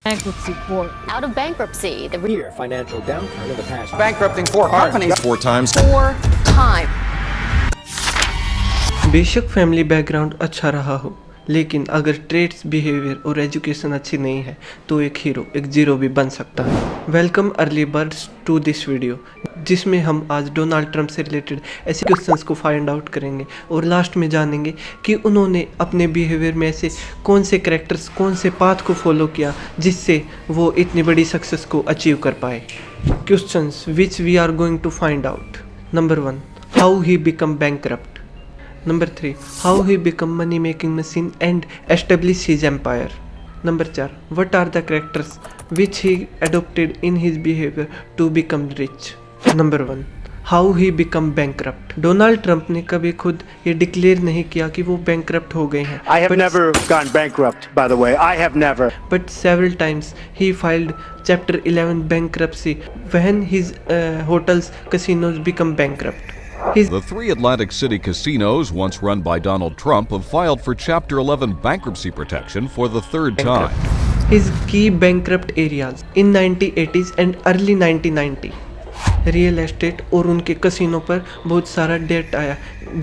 bankruptcy court. Out of bankruptcy, the Year financial downturn of the past. Bankrupting 4 companies 4 times. 4 times. बेशक family background अच्छा रहा हो, लेकिन अगर ट्रेड्स, बिहेवियर और एजुकेशन अच्छी नहीं है तो एक हीरो, एक जीरो भी बन सकता है। Welcome early birds to this video, जिसमें हम आज डोनाल्ड ट्रंप से रिलेटेड ऐसे क्वेश्चंस को फाइंड आउट करेंगे और लास्ट में जानेंगे कि उन्होंने अपने बिहेवियर में ऐसे कौन से कैरेक्टर्स, कौन से पाथ को फॉलो किया जिससे वो इतनी बड़ी सक्सेस को अचीव कर पाए। Questions which we are going to find out. Number 1, how he become bankrupt. Number 3, how he become money making machine and establish his empire. Number 4, what are the characters which he adopted in his behavior to become rich. Number 1, how he become bankrupt. Donald Trump ने कभी खुद ये declare नहीं किया कि वो bankrupt हो गए हैं. I have never gone bankrupt, by the way. I have never. But several times he filed Chapter 11 bankruptcy when his hotels, casinos become bankrupt. The 3 Atlantic City casinos, once run by Donald Trump, have filed for Chapter 11 bankruptcy protection for the 3rd time. His key bankrupt areas in 1980s and early 1990. Real estate और उनके casino पर बहुत सारा date आया,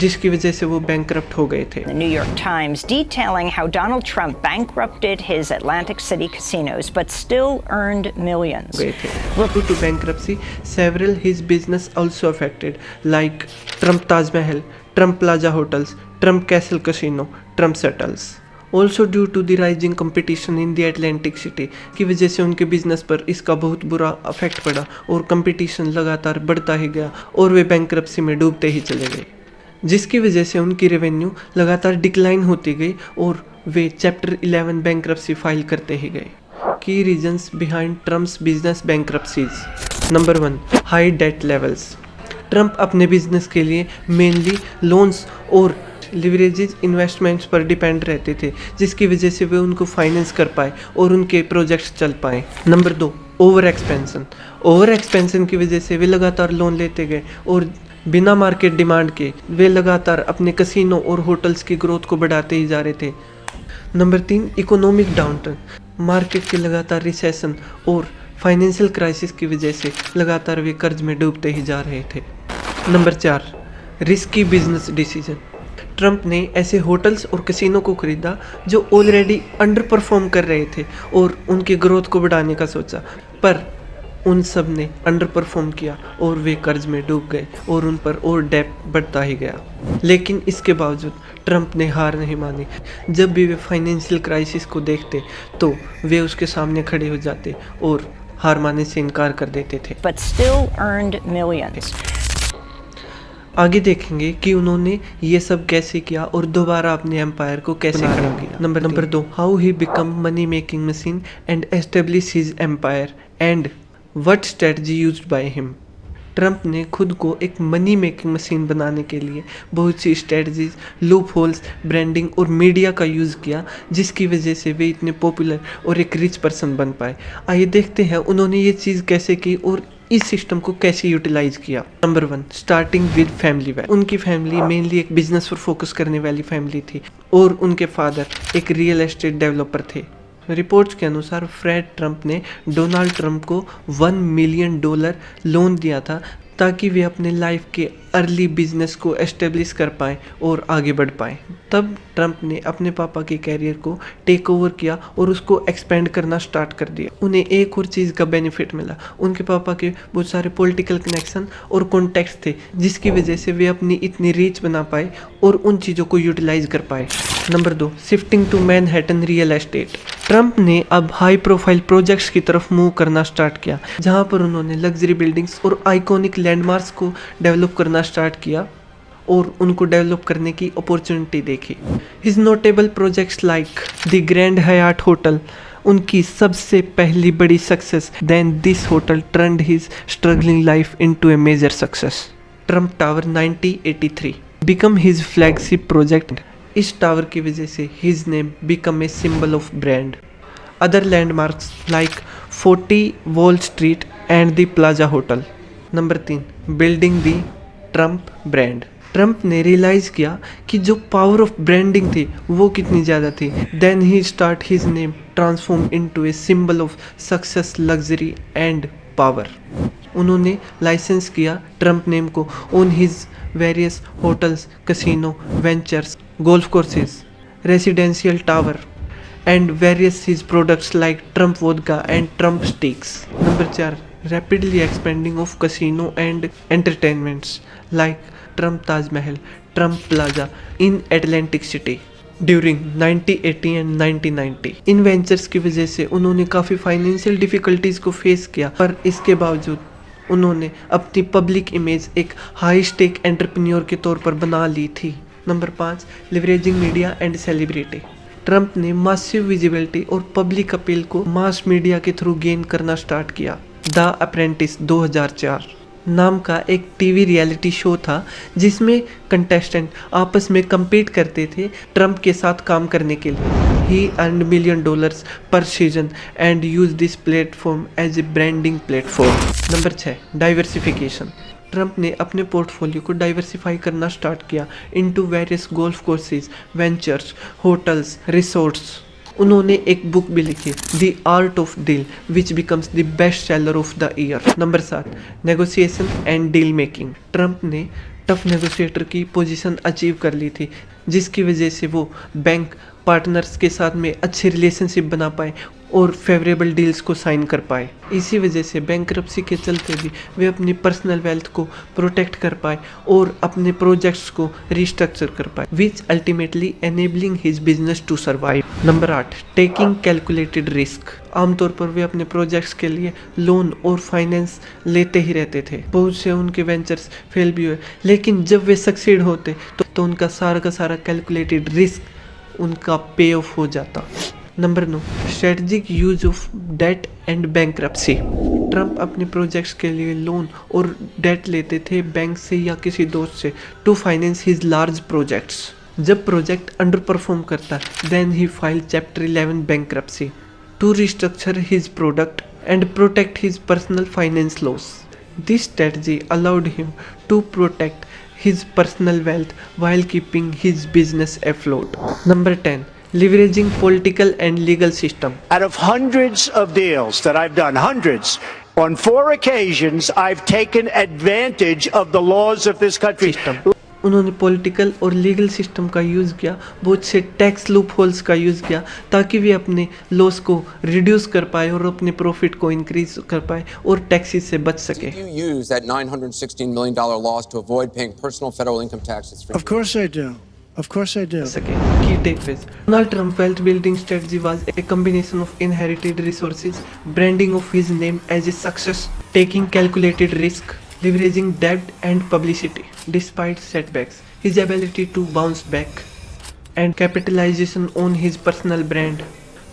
जिसकी वजह से वो बैंकरप्ट हो गए थे। The New York Times detailing how Donald Trump bankrupted his Atlantic City casinos but still earned millions. Due to bankruptcy, several his business also affected, like Trump Taj Mahal, Trump Plaza Hotels, Trump Castle Casino, Trump Hotels. Also due to the rising competition in the Atlantic City की वजह से उनके business पर इसका बहुत बुरा affect पड़ा और कंपटीशन लगातार बढ़ता ही गया और वे बैंकरप्सी में डूबते ही चले गए, जिसकी वजह से उनकी रेवेन्यू लगातार डिक्लाइन होती गई और वे चैप्टर 11 बैंकरप्सी फाइल करते ही गए। Key reasons behind Trump's business bankruptcies. Number 1, high debt levels. Trump अपने बिजनेस के लिए मेनली लोन्स और लिवरेजेज इन्वेस्टमेंट्स पर डिपेंड रहते थे, जिसकी वजह से वे उनको फाइनेंस कर पाए और उनके प्रोजेक्ट्स चल पाए। Number 2, over expansion. Over expansion की वजह से वे लगातार लोन लेते गए और बिना मार्केट डिमांड के वे लगातार अपने कसिनो और होटल्स की ग्रोथ को बढ़ाते ही जा रहे थे। Number 3, economic downturn. मार्केट के लगातार रिसेशन और फाइनेंशियल क्राइसिस की वजह से लगातार वे कर्ज में डूबते ही जा रहे थे। Number 4, risky business decision. Trump ने ऐसे होटल्स और कैसीनो को खरीदा जो ऑलरेडी अंडर परफॉर्म कर रहे थे और उनकी ग्रोथ को बढ़ाने का सोचा, पर उन सब ने अंडर परफॉर्म किया और वे कर्ज में डूब गए और उन पर और डेट बढ़ता ही गया। लेकिन इसके बावजूद ट्रंप ने हार नहीं मानी। जब भी वे फाइनेंशियल क्राइसिस को देखते तो वे उसके सामने खड़े हो जाते और हार मानने से इनकार कर देते थे। But still earned millions. आगे देखेंगे कि उन्होंने ये सब कैसे किया और दोबारा अपने एम्पायर को कैसे खड़ा किया। Number 2, how he become money making machine and establish his empire and what strategy used by him. Trump ने खुद को एक मनी मेकिंग मशीन बनाने के लिए बहुत सी स्ट्रेटजीज, लूप होल्स, ब्रांडिंग और मीडिया का यूज़ किया, जिसकी वजह से वे इतने पॉपुलर और एक रिच पर्सन बन पाए। आइए देखते हैं उन्होंने ये चीज़ कैसे की और इस सिस्टम को कैसे यूटिलाइज किया। Number 1, starting with family value. उनकी फैमिली मेनली एक बिजनेस पर फोकस करने वाली फैमिली थी और उनके फादर एक रियल एस्टेट डेवलपर थे। रिपोर्ट्स के अनुसार फ्रेड ट्रंप ने डोनाल्ड ट्रंप को $1 मिलियन लोन दिया था ताकि वे अपने लाइफ के अर्ली बिजनेस को एस्टेब्लिश कर पाएँ और आगे बढ़ पाएँ। तब ट्रंप ने अपने पापा के कैरियर को टेक ओवर किया और उसको एक्सपेंड करना स्टार्ट कर दिया। उन्हें एक और चीज़ का बेनिफिट मिला, उनके पापा के बहुत सारे पॉलिटिकल कनेक्शन और कॉन्टेक्ट्स थे, जिसकी वजह से वे अपनी इतनी रीच बना पाए और उन चीज़ों को यूटिलाइज कर पाए। Number 2, shifting to Manhattan real estate. Trump ने अब हाई प्रोफाइल प्रोजेक्ट्स की तरफ मूव करना स्टार्ट किया, जहां पर उन्होंने लग्जरी बिल्डिंग्स और आइकॉनिक लैंडमार्क्स को डेवलप करना स्टार्ट किया और उनको डेवलप करने की अपॉर्चुनिटी देखी। His notable projects like the Grand Hyatt hotel उनकी सबसे पहली बड़ी success. Then this hotel turned his struggling life into a major success. Trump Tower 1983 become his flagship project. इस टावर की वजह से his name become a symbol of brand. Other landmarks like 40 Wall street and the plaza hotel. Number 3, building the Trump brand. Trump ने realise किया कि जो power of branding थी वो कितनी ज़्यादा थी। Then he start his name transform into a symbol of success, luxury and power. उन्होंने लाइसेंस किया ट्रंप नेम को on his various hotels, casino, ventures, golf courses, residential tower and various his products like Trump vodka and Trump steaks. Number 4, rapidly expanding of casino and entertainments like Trump Taj Mahal, Trump Plaza in Atlantic City during 1980 and 1990. In ventures की वजह से उन्होंने काफ़ी financial difficulties को face किया, पर इसके बावजूद उन्होंने अपनी पब्लिक इमेज एक हाई स्टेक एंटरप्रेन्योर के तौर पर बना ली थी। Number 5, leveraging media and celebrity. Trump ने मासिव विजिबिलिटी और पब्लिक अपील को मास मीडिया के थ्रू गेन करना स्टार्ट किया। द अप्रेंटिस 2004 नाम का एक टीवी रियलिटी शो था जिसमें कंटेस्टेंट आपस में कम्पीट करते थे ट्रंप के साथ काम करने के लिए। He earned $1 million per season and use this platform as a branding platform. Number 6, diversification. Trump ने अपने पोर्टफोलियो को डाइवर्सिफाई करना स्टार्ट किया into various golf courses, ventures, hotels, resorts. उन्होंने एक बुक भी लिखी, the art of deal, which becomes the best seller of the year. Number 7, negotiation and deal making. Trump ने टफ नेगोशिएटर की position achieve कर ली थी, जिसकी वजह से वो बैंक पार्टनर्स के साथ में अच्छे रिलेशनशिप बना पाए और फेवरेबल डील्स को साइन कर पाए। इसी वजह से बैंकरप्सी के चलते भी वे अपनी पर्सनल वेल्थ को प्रोटेक्ट कर पाए और अपने प्रोजेक्ट्स को रिस्ट्रक्चर कर पाए, which ultimately enabling his business to survive. Number 8, taking calculated risk. आमतौर पर वे अपने प्रोजेक्ट्स के लिए लोन और फाइनेंस लेते ही रहते थे। बहुत से उनके वेंचर्स फेल भी हुए, लेकिन जब वे सक्सीड होते तो उनका सारा का सारा कैलकुलेटेड रिस्क उनका पे ऑफ हो जाता। Number 9, strategic use of debt and bankruptcy. Trump अपने प्रोजेक्ट्स के लिए लोन और डेट लेते थे बैंक से या किसी दोस्त से to finance his large projects. जब प्रोजेक्ट अंडर परफॉर्म करता then he file chapter 11 bankruptcy to restructure his product and protect his personal finance loss. This strategy allowed him to protect his personal wealth while keeping his business afloat. Number 10, leveraging political and legal system. Out of hundreds of deals that I've done, hundreds, on 4 occasions I've taken advantage of the laws of this country. उन्होंने political और legal system का use किया, बहुत से tax loop holes का use किया ताकि वे अपने लॉस को रिड्यूस कर पाए और अपने प्रॉफिट को इंक्रीज कर पाए और टैक्सेस से बच सके। Do you use that $916 million loss to avoid paying personal federal income taxes? Of course I do. Of course I do. Key takeaways. Donald Trump's wealth building strategy was a combination of inherited resources, branding of his name as a success, taking calculated risk, leveraging debt and publicity. Despite setbacks, his ability to bounce back and capitalization on his personal brand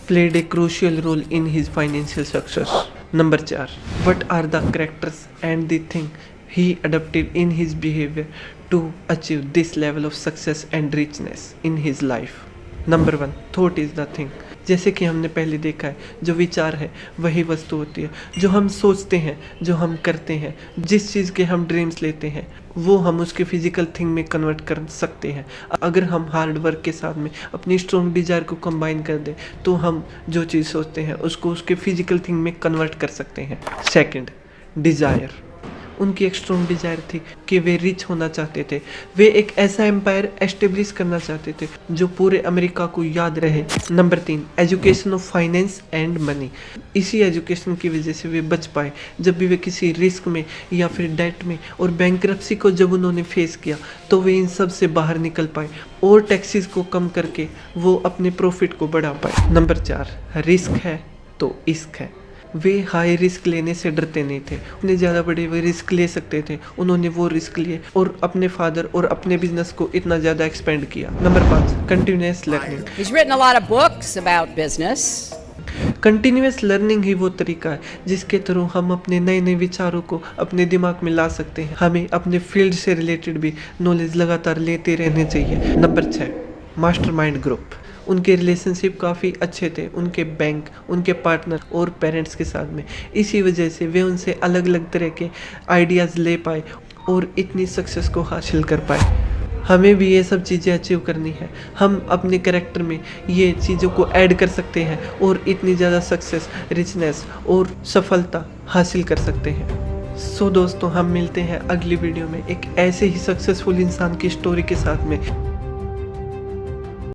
played a crucial role in his financial success. Number 4. What are the characters and the things he adopted in his behavior to achieve this level of success and richness in his life? Number 1. Thought is the thing. जैसे कि हमने पहले देखा है, जो विचार है वही वस्तु होती है। जो हम सोचते हैं, जो हम करते हैं, जिस चीज़ के हम ड्रीम्स लेते हैं, वो हम उसके फिजिकल थिंग में कन्वर्ट कर सकते हैं। अगर हम हार्ड वर्क के साथ में अपनी स्ट्रॉन्ग डिज़ायर को कंबाइन कर दें तो हम जो चीज़ सोचते हैं उसको उसके फिजिकल थिंग में कन्वर्ट कर सकते हैं। Second, desire. उनकी एक स्ट्रॉन्ग डिज़ायर थी कि वे रिच होना चाहते थे। वे एक ऐसा एम्पायर एस्टेब्लिश करना चाहते थे जो पूरे अमेरिका को याद रहे। Number 3, education of finance and money. इसी एजुकेशन की वजह से वे बच पाए जब भी वे किसी रिस्क में या फिर डेट में और बैंकरप्सी को जब उन्होंने फेस किया तो वे इन सब से बाहर निकल पाए और टैक्सेस को कम करके वो अपने प्रॉफिट को बढ़ा पाए। नंबर 4, रिस्क है तो इश्क है। वे हाई रिस्क लेने से डरते नहीं थे, उन्हें ज़्यादा बड़े वे रिस्क ले सकते थे। उन्होंने वो रिस्क लिए और अपने फादर और अपने बिजनेस को इतना ज़्यादा एक्सपेंड किया। Number 5, continuous learning. He's written a lot of books about business. Continuous learning ही वो तरीका है जिसके थ्रू हम अपने नए नए विचारों को अपने दिमाग में ला सकते हैं। हमें अपने फील्ड से रिलेटेड भी नॉलेज लगातार लेते रहने चाहिए। Number 6, mastermind group. उनके रिलेशनशिप काफ़ी अच्छे थे उनके बैंक, उनके पार्टनर और पेरेंट्स के साथ में। इसी वजह से वे उनसे अलग अलग तरह के आइडियाज़ ले पाए और इतनी सक्सेस को हासिल कर पाए। हमें भी ये सब चीज़ें अचीव करनी है। हम अपने कैरेक्टर में ये चीज़ों को ऐड कर सकते हैं और इतनी ज़्यादा सक्सेस, रिचनेस और सफलता हासिल कर सकते हैं। सो दोस्तों, हम मिलते हैं अगली वीडियो में एक ऐसे ही सक्सेसफुल इंसान की स्टोरी के साथ में।